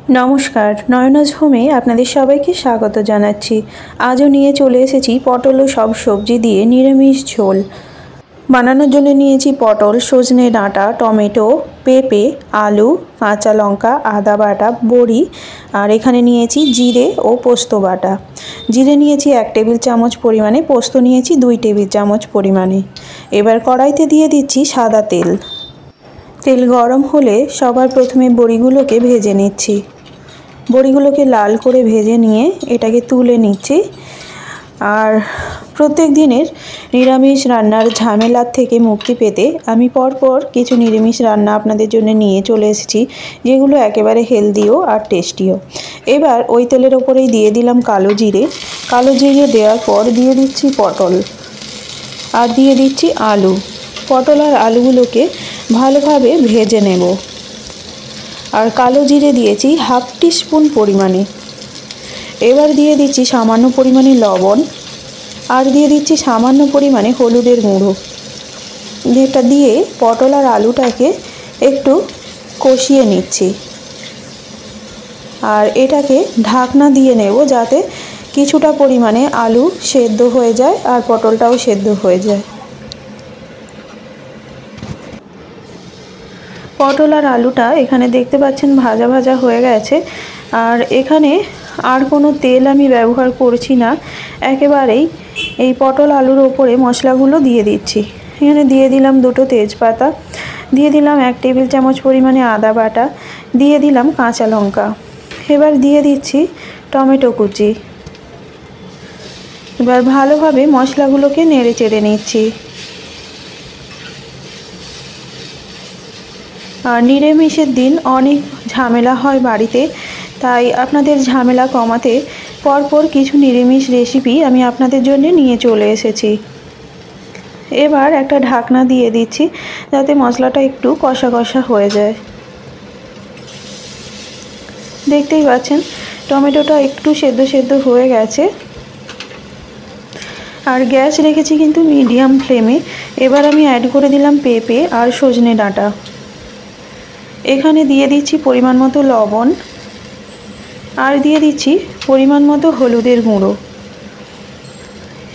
নমস্কার, নয়নাজ হোমে আপনাদের সবাইকে স্বাগত জানাচ্ছি। আজও নিয়ে চলে এসেছি পটল ও সব সবজি দিয়ে নিরামিষ ঝোল। বানানোর জন্য নিয়েছি পটল, সজনে ডাঁটা, টমেটো, পেঁপে, আলু, কাঁচা লঙ্কা, আদা বাটা, বড়ি, আর এখানে নিয়েছি জিরে ও পোস্ত বাটা। জিরে নিয়েছি 1 টেবিল চামচ পরিমাণে, পোস্ত নিয়েছি 2 টেবিল চামচ পরিমাণে। এবার কড়াইতে দিয়ে দিচ্ছি সাদা তেল। তেল গরম হলে সবার প্রথমে বড়িগুলোকে ভেজে নিচ্ছি। বড়িগুলোকে লাল করে ভেজে নিয়ে এটাকে তুলে নিচ্ছি। আর প্রত্যেক দিনের নিরামিষ রান্নার ঝামেলার থেকে মুক্তি পেতে আমি পরপর কিছু নিরামিষ রান্না আপনাদের জন্য নিয়ে চলে এসেছি, যেগুলো একেবারে হেলদিও আর টেস্টিও। এবার ওই তেলের ওপরেই দিয়ে দিলাম কালো জিরে। কালো জিরে দেওয়ার পর দিয়ে দিচ্ছি পটল আর দিয়ে দিচ্ছি আলু। পটল আর আলুগুলোকে ভালোভাবে ভেজে নেব। আর কালো জিরে দিয়েছি 1/2 টিস্পুন পরিমাণে। এবার দিয়ে দিচ্ছি সামান্য পরিমাণে লবণ আর দিয়ে দিচ্ছি সামান্য পরিমাণে হলুদের গুঁড়ো। যেটা দিয়ে পটল আর আলুটাকে একটু কষিয়ে নিচ্ছি। আর এটাকে ঢাকনা দিয়ে নেব যাতে কিছুটা পরিমাণে আলু সেদ্ধ হয়ে যায় আর পটলটাও সেদ্ধ হয়ে যায়। পটল আর আলুটা এখানে দেখতে পাচ্ছেন ভাজা ভাজা হয়ে গেছে। আর এখানে আর কোনো তেল আমি ব্যবহার করছি না, একেবারেই এই পটল আলুর ওপরে মশলাগুলো দিয়ে দিচ্ছি। এখানে দিয়ে দিলাম 2টো তেজপাতা, দিয়ে দিলাম 1 টেবিল চামচ পরিমাণে আদা বাটা, দিয়ে দিলাম কাঁচা লঙ্কা। এবার দিয়ে দিচ্ছি টমেটো কুচি। এবার ভালোভাবে মশলাগুলোকে নেড়ে চেড়ে নিচ্ছি। আর নিরামিষের দিন অনেক ঝামেলা হয় বাড়িতে, তাই আপনাদের ঝামেলা কমাতে পরপর কিছু নিরামিষ রেসিপি আমি আপনাদের জন্য নিয়ে চলে এসেছি। এবার একটা ঢাকনা দিয়ে দিচ্ছি যাতে মশলাটা একটু কষা কষা হয়ে যায়। দেখতেই পাচ্ছেন টমেটোটা একটু সেদ্ধ হয়ে গেছে। আর গ্যাস রেখেছি কিন্তু মিডিয়াম ফ্লেমে। এবার আমি অ্যাড করে দিলাম পেঁপে আর সজনে ডাঁটা। এখানে দিয়ে দিচ্ছি পরিমাণ মতো লবণ আর দিয়ে দিচ্ছি পরিমাণ মতো হলুদের গুঁড়ো।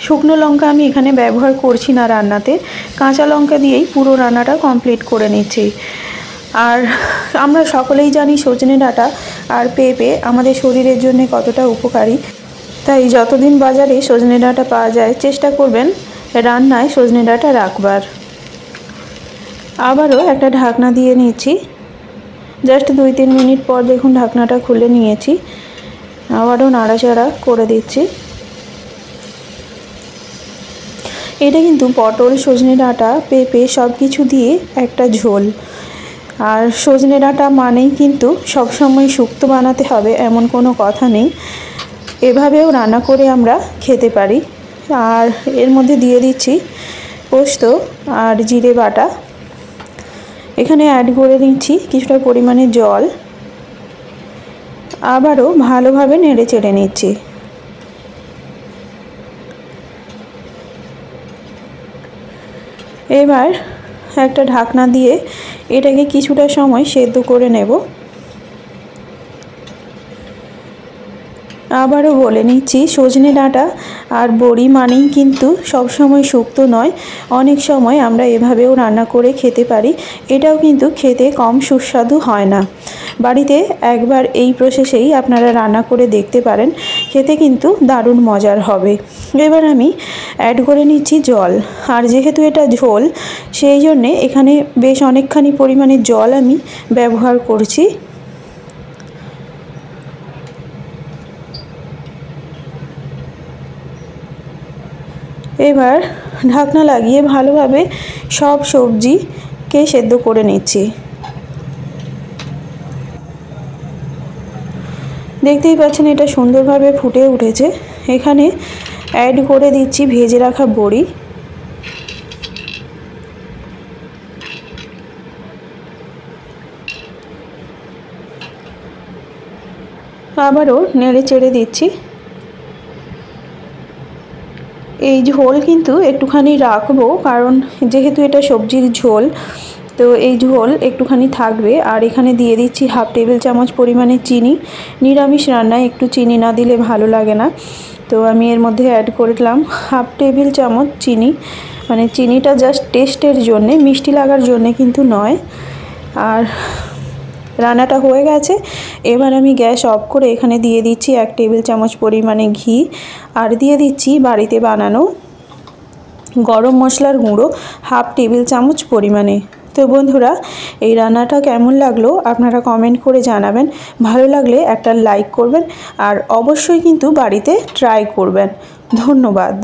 শুকনো লঙ্কা আমি এখানে ব্যবহার করছি না রান্নাতে, কাঁচা লঙ্কা দিয়েই পুরো রান্নাটা কমপ্লিট করে নিচ্ছি। আর আমরা সকলেই জানি সজনে ডাঁটা আর পেঁপে আমাদের শরীরের জন্য কতটা উপকারী, তাই যতদিন বাজারে সজনে ডাঁটা পাওয়া যায় চেষ্টা করবেন রান্নায় সজনে ডাঁটা রাখবার। আবারও একটা ঢাকনা দিয়ে নিচ্ছি। জাস্ট 2-3 মিনিট পর দেখুন ঢাকনাটা খুলে নিয়েছি। আবারও নাড়াচাড়া করে দিচ্ছি। এটা কিন্তু পটল, সজনে ডাঁটা, পেঁপে সব কিছু দিয়ে একটা ঝোল। আর সজনে ডাঁটা মানেই কিন্তু সবসময় শুক্তো বানাতে হবে এমন কোনো কথা নেই, এভাবেও রান্না করে আমরা খেতে পারি। আর এর মধ্যে দিয়ে দিচ্ছি পোস্ত আর জিরে বাটা। এখানে অ্যাড করে দিচ্ছি কিছুটা পরিমাণে জল। আবারও ভালোভাবে নেড়ে চেড়ে নিচ্ছি। এবার একটা ঢাকনা দিয়ে এটাকে কিছুটা সময় সেদ্ধ করে নেব। আবারও বলে নিচ্ছি সজনে ডাঁটা আর বড়ি মানেই কিন্তু সবসময় শুক্তো নয়, অনেক সময় আমরা এভাবেও রান্না করে খেতে পারি। এটাও কিন্তু খেতে কম সুস্বাদু হয় না। বাড়িতে একবার এই প্রসেসেই আপনারা রান্না করে দেখতে পারেন, খেতে কিন্তু দারুণ মজার হবে। এবার আমি অ্যাড করে নিচ্ছি জল। আর যেহেতু এটা ঝোল সেই জন্যে এখানে বেশ অনেকখানি পরিমাণে জল আমি ব্যবহার করছি। এবার ঢাকনা লাগিয়ে ভালোভাবে সব সবজিকে সেদ্ধ করে নিচ্ছি। দেখতেই পাচ্ছেন এটা সুন্দরভাবে ফুটে উঠেছে। এখানে অ্যাড করে দিচ্ছি ভেজে রাখা বড়ি। আবারও নেড়ে চেড়ে দিচ্ছি। এই ঝোল কিন্তু একটুখানি রাখবো, কারণ যেহেতু এটা সবজির ঝোল তো এই ঝোল একটুখানি থাকবে। আর এখানে দিয়ে দিচ্ছি হাফ টেবিল চামচ পরিমাণে চিনি। নিরামিষ রান্নায় একটু চিনি না দিলে ভালো লাগে না, তো আমি এর মধ্যে অ্যাড করলাম হাফ টেবিল চামচ চিনি। মানে চিনিটা জাস্ট টেস্টের জন্যে, মিষ্টি লাগার জন্যে কিন্তু নয়। আর রান্নাটা হয়ে গেছে। এবার আমি গ্যাস অফ করে এখানে দিয়ে দিচ্ছি 1 টেবিল চামচ পরিমাণে ঘি, আর দিয়ে দিচ্ছি বাড়িতে বানানো গরম মশলার গুঁড়ো হাফ টেবিল চামচ পরিমাণে। তো বন্ধুরা, এই রান্নাটা কেমন লাগলো আপনারা কমেন্ট করে জানাবেন। ভালো লাগলে একটা লাইক করবেন, আর অবশ্যই কিন্তু বাড়িতে ট্রাই করবেন। ধন্যবাদ।